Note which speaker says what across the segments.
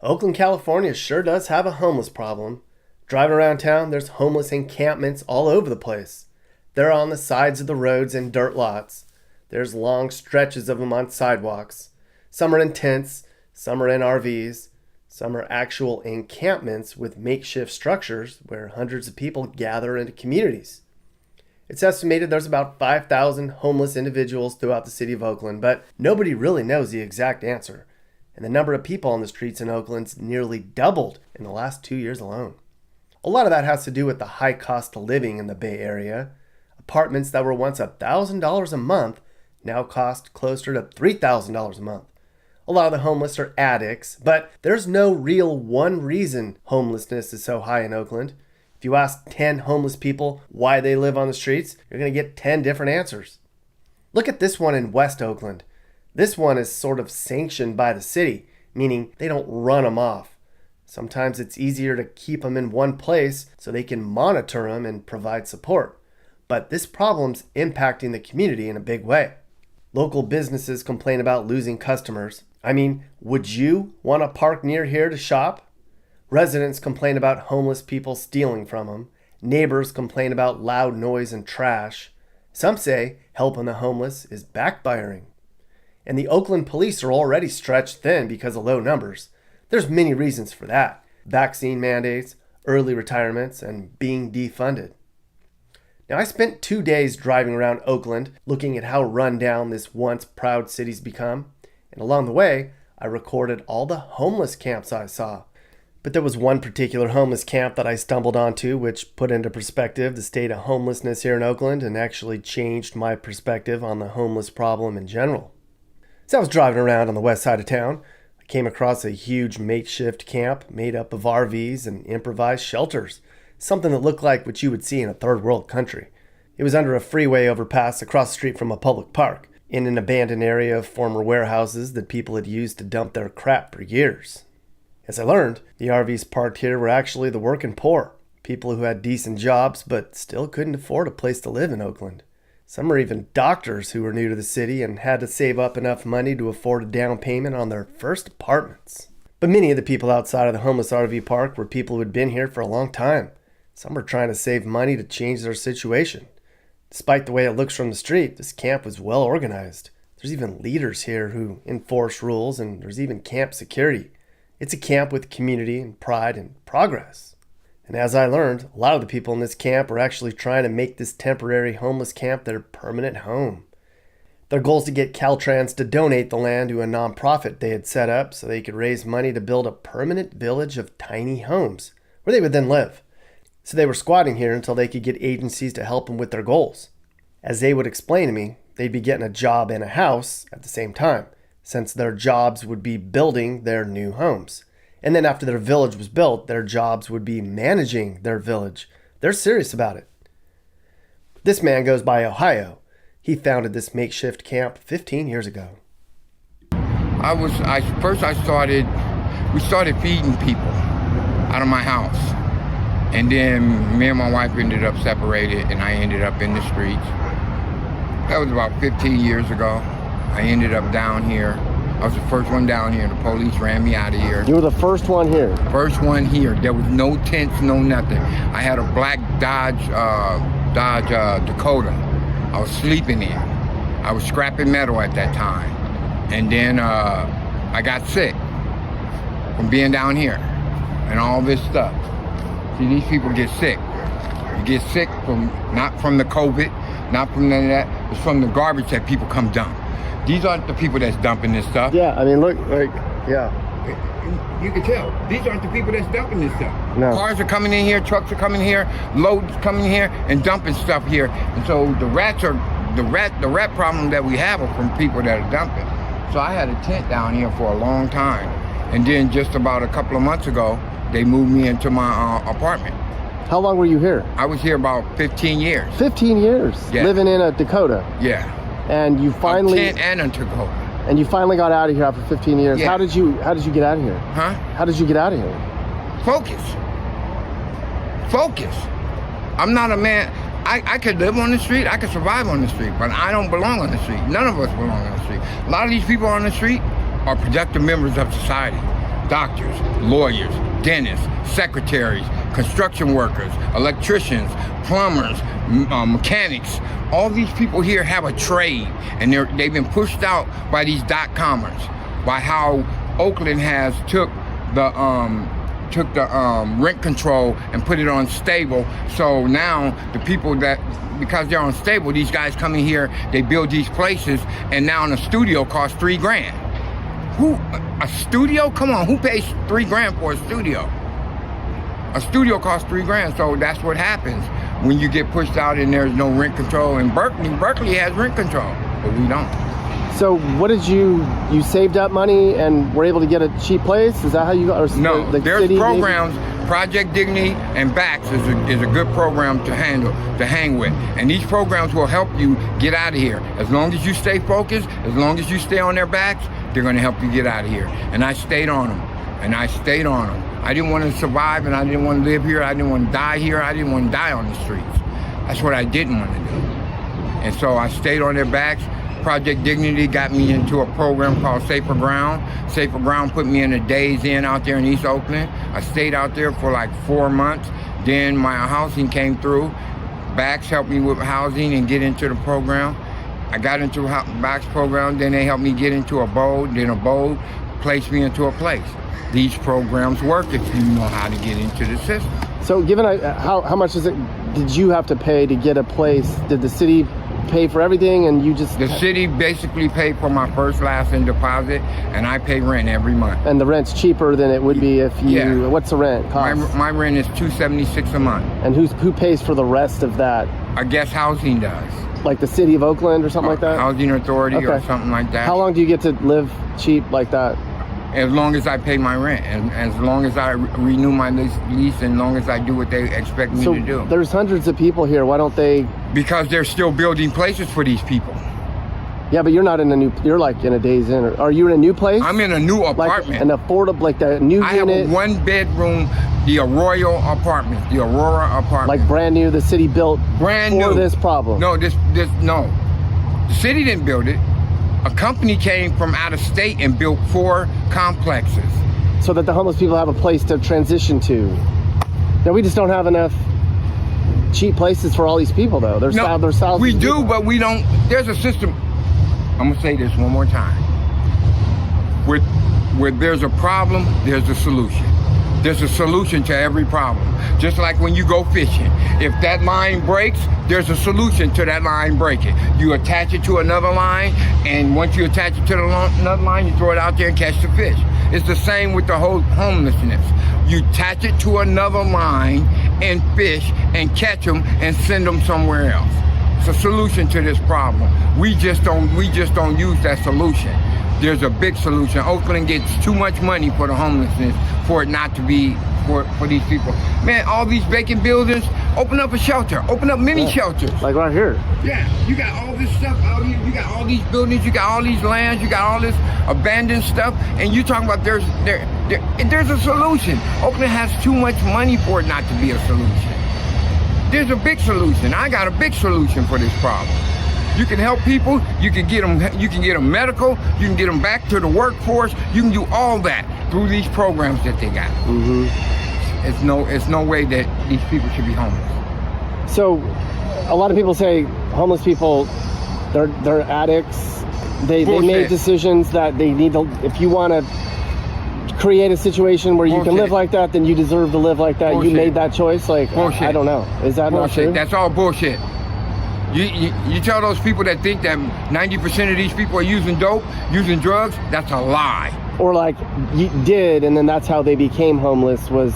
Speaker 1: Oakland, California sure does have a homeless problem. Driving around town, there's homeless encampments all over the place. They're on the sides of the roads and dirt lots. There's long stretches of them on sidewalks. Some are in tents, some are in RVs, some are actual encampments with makeshift structures where hundreds of people gather into communities. It's estimated there's about 5,000 homeless individuals throughout the city of Oakland, but nobody really knows the exact answer. And the number of people on the streets in Oakland's nearly doubled in the last 2 years alone. A lot of that has to do with the high cost of living in the Bay Area. Apartments that were once $1,000 a month now cost closer to $3,000 a month. A lot of the homeless are addicts, but there's no real one reason homelessness is so high in Oakland. If you ask 10 homeless people why they live on the streets, you're going to get 10 different answers. Look at this one in West Oakland. This one is sort of sanctioned by the city, meaning they don't run them off. Sometimes it's easier to keep them in one place so they can monitor them and provide support. But this problem's impacting the community in a big way. Local businesses complain about losing customers. I mean, would you want to park near here to shop? Residents complain about homeless people stealing from them. Neighbors complain about loud noise and trash. Some say helping the homeless is backfiring. And the Oakland police are already stretched thin because of low numbers. There's many reasons for that. Vaccine mandates, early retirements, and being defunded. Now, I spent 2 days driving around Oakland looking at how run down this once proud city's become. And along the way, I recorded all the homeless camps I saw. But there was one particular homeless camp that I stumbled onto which put into perspective the state of homelessness here in Oakland and actually changed my perspective on the homeless problem in general. As I was driving around on the west side of town, I came across a huge makeshift camp made up of RVs and improvised shelters, something that looked like what you would see in a third world country. It was under a freeway overpass across the street from a public park, in an abandoned area of former warehouses that people had used to dump their crap for years. As I learned, the RVs parked here were actually the working poor, people who had decent jobs but still couldn't afford a place to live in Oakland. Some are even doctors who were new to the city and had to save up enough money to afford a down payment on their first apartments. But many of the people outside of the homeless RV park were people who had been here for a long time. Some were trying to save money to change their situation. Despite the way it looks from the street, this camp was well organized. There's even leaders here who enforce rules, and there's even camp security. It's a camp with community and pride and progress. And as I learned, a lot of the people in this camp are actually trying to make this temporary homeless camp their permanent home. Their goal is to get Caltrans to donate the land to a nonprofit they had set up so they could raise money to build a permanent village of tiny homes where they would then live. So they were squatting here until they could get agencies to help them with their goals. As they would explain to me, they'd be getting a job and a house at the same time, since their jobs would be building their new homes. And then after their village was built, their jobs would be managing their village. They're serious about it. This man goes by Ohio. He founded this makeshift camp 15 years ago.
Speaker 2: We started feeding people out of my house. And then me and my wife ended up separated and I ended up in the streets. That was about 15 years ago. I ended up down here. I was the first one down here. The police ran me out of here.
Speaker 1: You were the first one here?
Speaker 2: First one here. There was no tents, no nothing. I had a black Dodge Dakota. I was sleeping in. I was scrapping metal at that time. And then I got sick from being down here and all this stuff. See, these people get sick. You get sick not from the COVID, not from none of that. It's from the garbage that people come dump. These aren't the people that's dumping this stuff.
Speaker 1: Yeah, I mean, look, yeah.
Speaker 2: You can tell. These aren't the people that's dumping this stuff.
Speaker 1: No.
Speaker 2: Cars are coming in here, trucks are coming here, loads coming here, and dumping stuff here. And so the rat problem that we have are from people that are dumping. So I had a tent down here for a long time. And then just about a couple of months ago, they moved me into my apartment.
Speaker 1: How long were you here?
Speaker 2: I was here about 15 years.
Speaker 1: 15 years?
Speaker 2: Yeah.
Speaker 1: Living in a Dakota?
Speaker 2: Yeah.
Speaker 1: And you finally...
Speaker 2: A tent and a Dakota.
Speaker 1: And you finally got out of here after 15 years.
Speaker 2: Yeah.
Speaker 1: How did you get out of here?
Speaker 2: Huh?
Speaker 1: How did you get out of here?
Speaker 2: Focus. I'm not a man. I could live on the street. I could survive on the street, but I don't belong on the street. None of us belong on the street. A lot of these people on the street are productive members of society. doctors, lawyers, dentists, secretaries, construction workers, electricians, plumbers, mechanics. All these people here have a trade, and they've been pushed out by these dot-commers, by how Oakland has took the rent control and put it on stable. So now the people that, because they're unstable, these guys come in here, they build these places, and now a studio costs $3,000. A studio? Come on, who pays $3,000 for a studio? A studio costs $3,000, so that's what happens when you get pushed out and there's no rent control. And Berkeley has rent control, but we don't.
Speaker 1: So what did you saved up money and were able to get a cheap place? Is that how you got? Or
Speaker 2: No, there's
Speaker 1: city,
Speaker 2: programs. Maybe? Project Dignity and BACS is a good program to hang with. And these programs will help you get out of here. As long as you stay focused, as long as you stay on their backs, they're going to help you get out of here. And I stayed on them. I didn't want to survive, and I didn't want to live here. I didn't want to die here. I didn't want to die on the streets. That's what I didn't want to do. And so I stayed on their backs. Project Dignity got me into a program called Safer Ground. Safer Ground put me in a Days Inn out there in East Oakland. I stayed out there for like 4 months. Then my housing came through. BACS helped me with housing and get into the program. I got into a BACS program, then they helped me get into Abode, then Abode placed me into a place. These programs work if you know how to get into the system.
Speaker 1: So given how much did you have to pay to get a place? Did the city pay for everything and you just...
Speaker 2: The city basically paid for my first, last, and deposit, and I pay rent every month.
Speaker 1: And the rent's cheaper than it would be if you...
Speaker 2: Yeah.
Speaker 1: What's the rent cost?
Speaker 2: My rent is $276 a month.
Speaker 1: And who pays for the rest of that?
Speaker 2: I guess housing does.
Speaker 1: Like the city of Oakland or something like that?
Speaker 2: Housing authority or something like that.
Speaker 1: How long do you get to live cheap like that?
Speaker 2: As long as I pay my rent, and as long as I renew my lease, and as long as I do what they expect me to do.
Speaker 1: There's hundreds of people here. Why don't they?
Speaker 2: Because they're still building places for these people.
Speaker 1: Yeah, but you're not in a new. You're like in a Days Inn. Are you in a new place?
Speaker 2: I'm in a new apartment.
Speaker 1: Like an affordable, like the new unit.
Speaker 2: I have a 1-bedroom, the Arroyo apartment, the Aurora apartment.
Speaker 1: Like brand new. The city built
Speaker 2: brand
Speaker 1: for
Speaker 2: new.
Speaker 1: This problem.
Speaker 2: No, no. The city didn't build it. A company came from out of state and built 4 complexes.
Speaker 1: So that the homeless people have a place to transition to. Now, we just don't have enough cheap places for all these people, though. There's thousands.
Speaker 2: We do, but we don't. There's a system. I'm going to say this one more time. Where there's a problem, there's a solution. There's a solution to every problem. Just like when you go fishing. If that line breaks, there's a solution to that line breaking. You attach it to another line, and once you attach it to another line, you throw it out there and catch the fish. It's the same with the whole homelessness. You attach it to another line and fish and catch them and send them somewhere else. It's a solution to this problem. We just don't use that solution. There's a big solution. Oakland gets too much money for the homelessness for it not to be for these people. Man, all these vacant buildings, open up a shelter, open up mini shelters.
Speaker 1: Like right here.
Speaker 2: Yeah, you got all this stuff out here, you got all these buildings, you got all these lands, you got all this abandoned stuff, and you talking about there's a solution. Oakland has too much money for it not to be a solution. There's a big solution. I got a big solution for this problem. You can help people, you can get them medical, you can get them back to the workforce, you can do all that through these programs that they got.
Speaker 1: Mm-hmm.
Speaker 2: It's no way that these people should be homeless.
Speaker 1: So a lot of people say homeless people, they're addicts. They made decisions that they need to, if you want to create a situation where you can live like that, then you deserve to live like that. You made that choice. Like, I don't know. Is that not true?
Speaker 2: That's all bullshit. You tell those people that think that 90% of these people are using dope, using drugs, that's a lie.
Speaker 1: Or like you did, and then that's how they became homeless was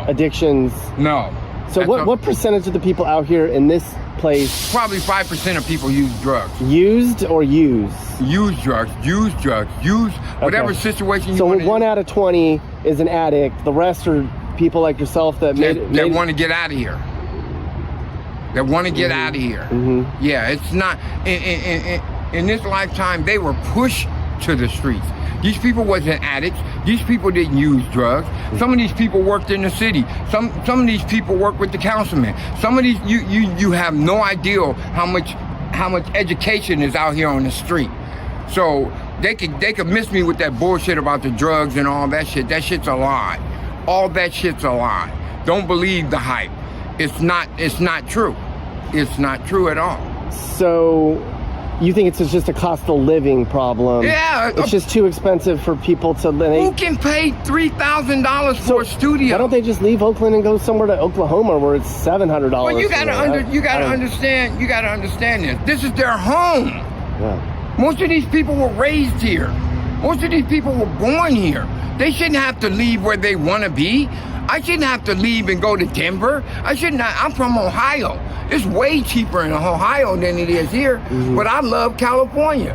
Speaker 1: addictions.
Speaker 2: No.
Speaker 1: So what percentage of the people out here in this place?
Speaker 2: Probably 5% of people use drugs.
Speaker 1: Used or use? Use
Speaker 2: drugs, use whatever situation you want to.
Speaker 1: So 1 out of 20 is an addict. The rest are people like yourself that
Speaker 2: want to get out of here. That want to get out of here.
Speaker 1: Mm-hmm.
Speaker 2: Yeah, it's not in this lifetime. They were pushed to the streets. These people wasn't addicts. These people didn't use drugs. Some of these people worked in the city. Some of these people work with the councilman. Some of these you have no idea how much education is out here on the street. So they could miss me with that bullshit about the drugs and all that shit. That shit's a lie. All that shit's a lie. Don't believe the hype. It's not true. It's not true at all.
Speaker 1: So you think it's just a cost of living problem?
Speaker 2: Yeah.
Speaker 1: It's just too expensive for people to live.
Speaker 2: Who can pay $3,000 for a studio?
Speaker 1: Why don't they just leave Oakland and go somewhere to Oklahoma where it's $700?
Speaker 2: Well, you gotta understand. You gotta understand this. This is their home.
Speaker 1: Yeah.
Speaker 2: Most of these people were raised here. Most of these people were born here. They shouldn't have to leave where they want to be. I shouldn't have to leave and go to Denver. I'm from Ohio. It's way cheaper in Ohio than it is here. Mm-hmm. But I love California.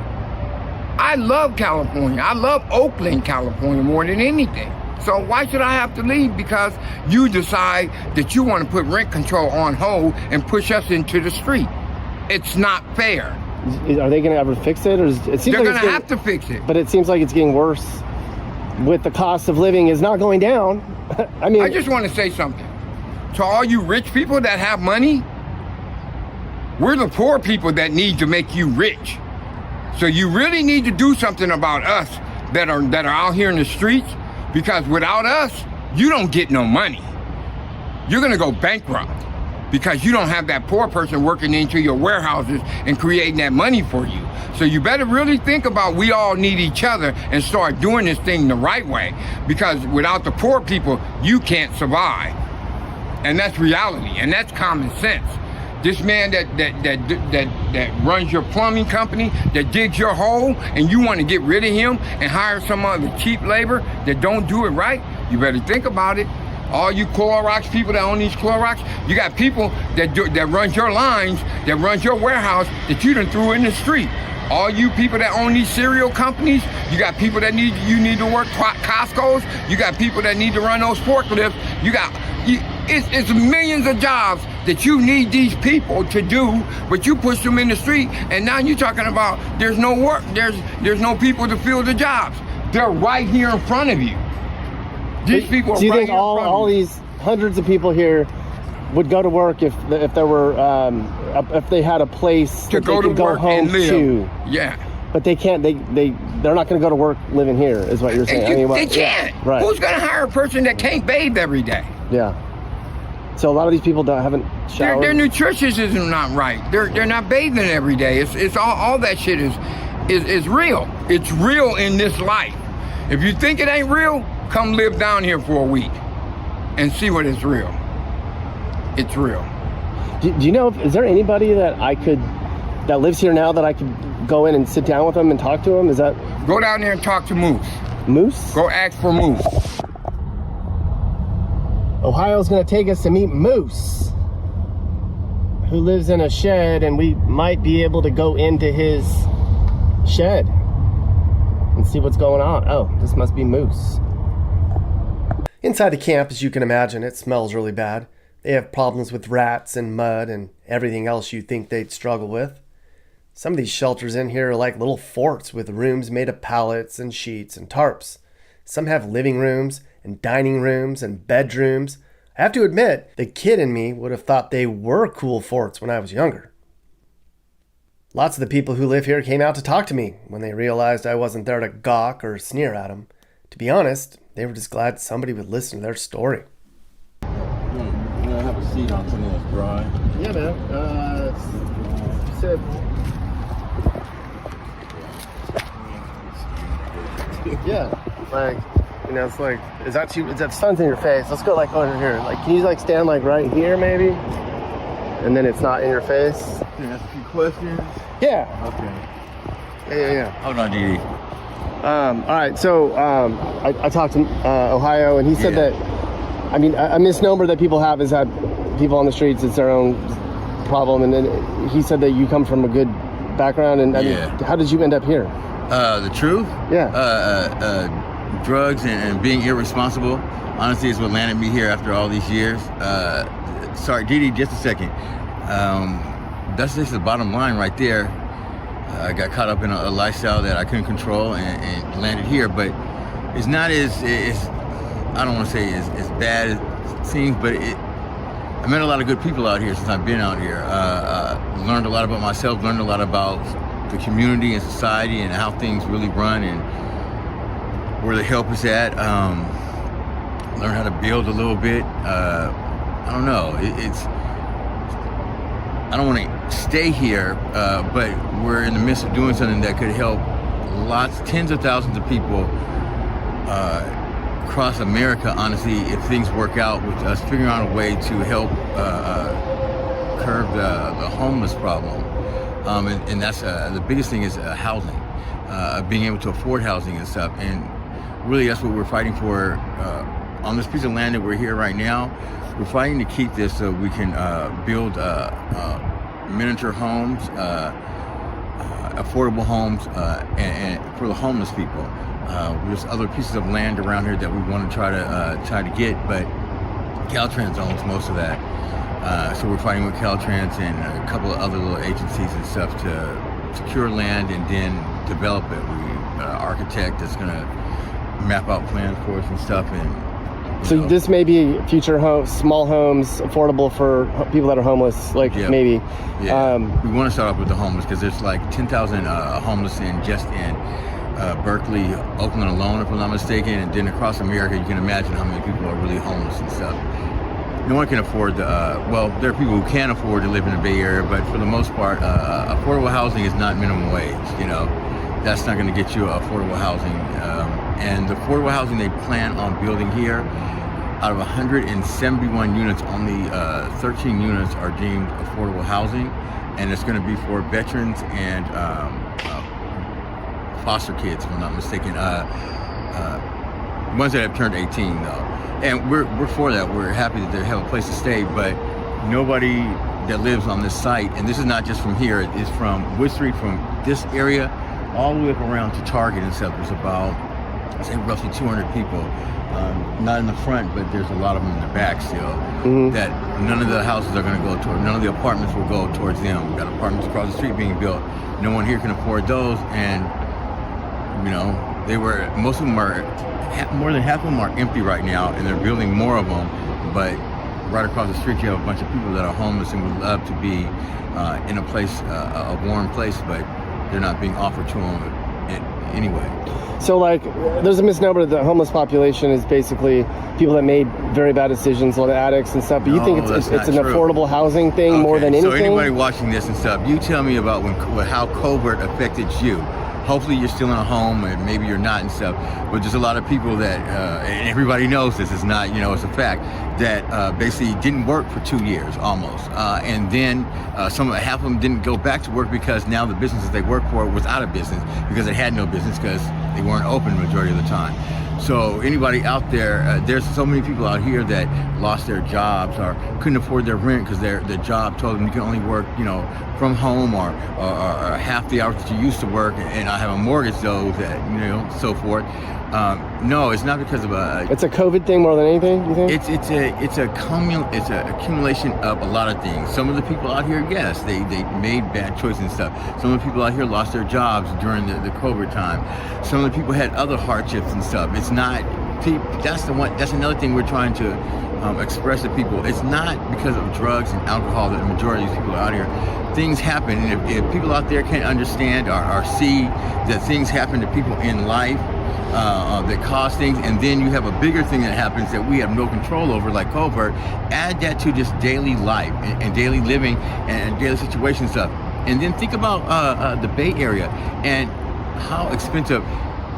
Speaker 2: I love California. I love Oakland, California more than anything. So why should I have to leave? Because you decide that you want to put rent control on hold and push us into the street. It's not fair.
Speaker 1: Are they going to ever fix it? Or it seems
Speaker 2: They're
Speaker 1: like
Speaker 2: going to have to fix it.
Speaker 1: But it seems like it's getting worse. With the cost of living is not going down. I mean,
Speaker 2: I just want to say something. To all you rich people that have money, we're the poor people that need to make you rich. So you really need to do something about us that are out here in the streets, because without us, you don't get no money. You're going to go bankrupt because you don't have that poor person working into your warehouses and creating that money for you. So you better really think about we all need each other and start doing this thing the right way, because without the poor people, you can't survive. And that's reality, and that's common sense. This man that runs your plumbing company, that digs your hole, and you want to get rid of him and hire some other cheap labor that don't do it right, you better think about it. All you Clorox people that own these Clorox, you got people that run your lines, that runs your warehouse, that you done threw in the street. All you people that own these cereal companies, you got people that need to work Costco's, you got people that need to run those forklifts, it's millions of jobs that you need these people to do, but you push them in the street, and now you're talking about there's no work, there's no people to fill the jobs. They're right here in front of you. These people are right here in front of you. Do you think
Speaker 1: all these hundreds of people here would go to work if there were if they had a place
Speaker 2: to go to work
Speaker 1: home
Speaker 2: and live?
Speaker 1: To?
Speaker 2: Yeah.
Speaker 1: But they can't. They're not going to go to work living here, is what you're saying.
Speaker 2: They can't.
Speaker 1: Right.
Speaker 2: Who's going to hire a person that can't bathe every day?
Speaker 1: Yeah. So a lot of these people haven't showered.
Speaker 2: Their nutrition is not right. They're not bathing every day. It's all that shit is real. It's real in this life. If you think it ain't real, come live down here for a week and see what is real. It's real.
Speaker 1: Do you know, is there anybody that lives here now that I could go in and sit down with them and talk to them? Is that...
Speaker 2: Go down there and talk to Moose.
Speaker 1: Moose?
Speaker 2: Go ask for Moose.
Speaker 1: Ohio's going to take us to meet Moose, who lives in a shed, and we might be able to go into his shed and see what's going on. Oh, this must be Moose. Inside the camp, as you can imagine, it smells really bad. They have problems with rats and mud and everything else you think they'd struggle with. Some of these shelters in here are like little forts with rooms made of pallets and sheets and tarps. Some have living rooms and dining rooms and bedrooms. I have to admit, the kid in me would have thought they were cool forts when I was younger. Lots of the people who live here came out to talk to me when they realized I wasn't there to gawk or sneer at them. To be honest, they were just glad somebody would listen to their story.
Speaker 3: Have a seat on something that's dry.
Speaker 1: Yeah, man. Sit. Yeah, like, it's like, is that sun's in your face? Let's go like over here. Like, can you like stand like right here maybe? And then it's not in your face.
Speaker 3: Can I ask a few questions?
Speaker 1: Yeah.
Speaker 3: Okay.
Speaker 1: Yeah.
Speaker 3: Hold on, Dee.
Speaker 1: All right, so I talked to Ohio, and he said that, I mean, a misnomer that people have is that people on the streets, it's their own problem. And then he said that you come from a good background. And I mean, how did you end up here?
Speaker 3: The truth?
Speaker 1: Yeah.
Speaker 3: Drugs and being irresponsible, honestly, is what landed me here after all these years. Sorry, Dee, just a second. That's just the bottom line right there. I got caught up in a lifestyle that I couldn't control and landed here. But it's not as I don't want to say as bad as it seems, but I met a lot of good people out here since I've been out here. Learned a lot about myself, learned a lot about the community and society and how things really run and where the help is at. Learn how to build a little bit. I don't know. I don't want to stay here, but we're in the midst of doing something that could help tens of thousands of people across America, honestly, if things work out with us figuring out a way to help curb the homeless problem. And that's the biggest thing is housing, being able to afford housing and stuff. And really that's what we're fighting for on this piece of land that we're here right now. We're fighting to keep this so we can build miniature homes, affordable homes, and for the homeless people. There's other pieces of land around here that we want to try to get, but Caltrans owns most of that. So we're fighting with Caltrans and a couple of other little agencies and stuff to secure land and then develop it. We architect that's going to map out plans for us and stuff. And
Speaker 1: so this may be future small homes, affordable for people that are homeless, maybe.
Speaker 3: Yeah. We want to start off with the homeless because there's like 10,000 homeless just in Berkeley, Oakland alone, if I'm not mistaken. And then across America, you can imagine how many people are really homeless and stuff. No one can afford there are people who can afford to live in the Bay Area, but for the most part, affordable housing is not minimum wage, That's not going to get you affordable housing. And the affordable housing they plan on building here, out of 171 units, only 13 units are deemed affordable housing. And it's going to be for veterans and foster kids, if I'm not mistaken. Ones that have turned 18, though. And we're for that. We're happy that they have a place to stay, but nobody that lives on this site, and this is not just from here, it's from Wood Street, from this area, all the way up around to Target and stuff. There's about, I'd say, roughly 200 people. Not in the front, but there's a lot of them in the back still. That none of the houses are going to go toward, none of the apartments will go towards them. We've got apartments across the street being built. No one here can afford those, and most of them are, more than half of them are empty right now, and they're building more of them. But right across the street, you have a bunch of people that are homeless and would love to be in a place, a warm place, but they're not being offered to them anyway.
Speaker 1: So, there's a misnomer that the homeless population is basically people that made very bad decisions, a lot of addicts and stuff. But you think it's an affordable housing thing more than anything?
Speaker 3: So anybody watching this and stuff, you tell me about how COVID affected you. Hopefully you're still in a home, and maybe you're not and stuff. But there's a lot of people that, and everybody knows this, is not, it's a fact, that basically didn't work for 2 years almost. And then half of them didn't go back to work because now the businesses they worked for was out of business because they had no business because they weren't open the majority of the time. So anybody out there, there's so many people out here that lost their jobs or couldn't afford their rent because their job told them you can only work, from home or half the hours that you used to work, and I have a mortgage though, that so forth. No, it's not because of
Speaker 1: It's a COVID thing more than anything, you think?
Speaker 3: It's a accumulation of a lot of things. Some of the people out here, yes, they made bad choices and stuff. Some of the people out here lost their jobs during the COVID time. Some of the people had other hardships and stuff. It's not. That's another thing we're trying to express to people. It's not because of drugs and alcohol that the majority of these people are out here. Things happen, and if people out there can't understand or see that things happen to people in life that cause things, and then you have a bigger thing that happens that we have no control over, like COVID, add that to just daily life and daily living and daily situation stuff. And then think about the Bay Area and how expensive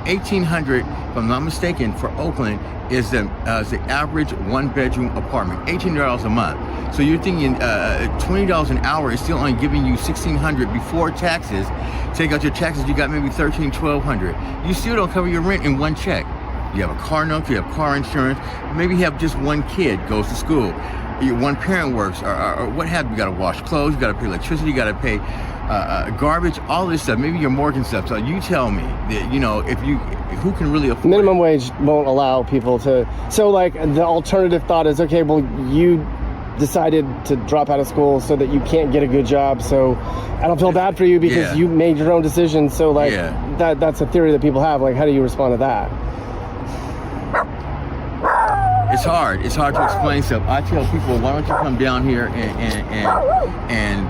Speaker 3: $1,800, if I'm not mistaken, for Oakland is the average one-bedroom apartment, $1,800 a month. So you're thinking $20 an hour is still only giving you $1,600 before taxes. Take out your taxes, you got maybe $1,300, $1,200. You still don't cover your rent in one check. You have a car note, you have car insurance, maybe you have just one kid goes to school. One parent works, or what have you. You got to wash clothes, you got to pay electricity, you got to pay garbage, all this stuff. Maybe your mortgage stuff. So you tell me that who can really afford
Speaker 1: minimum wage won't allow people to. So the alternative thought is, okay, well, you decided to drop out of school so that you can't get a good job. So I don't feel bad for you because you made your own decision. So that's a theory that people have. How do you respond to that?
Speaker 3: It's hard to explain stuff. I tell people, why don't you come down here and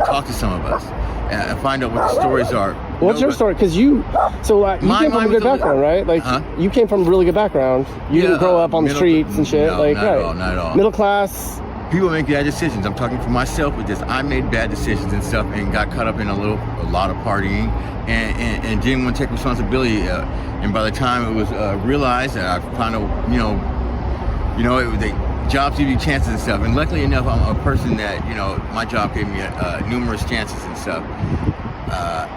Speaker 3: talk to some of us and find out what the stories are.
Speaker 4: What's your story? Because you came from a good background, right? Like, you came from a really good background. You didn't grow up on the streets and shit.
Speaker 3: No,
Speaker 4: like,
Speaker 3: not
Speaker 4: right.
Speaker 3: at all, not at all.
Speaker 4: Middle class.
Speaker 3: People make bad decisions. I'm talking for myself with this. I made bad decisions and stuff and got caught up in a lot of partying and didn't want to take responsibility. And by the time it was realized that I found out, jobs give you chances and stuff. And luckily enough, I'm a person that, my job gave me numerous chances and stuff.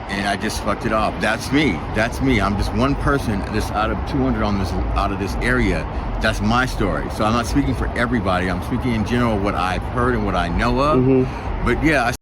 Speaker 3: And I just fucked it off. That's me. I'm just one person just out of 200 out of this area. That's my story. So I'm not speaking for everybody. I'm speaking in general what I've heard and what I know of. Mm-hmm. But yeah,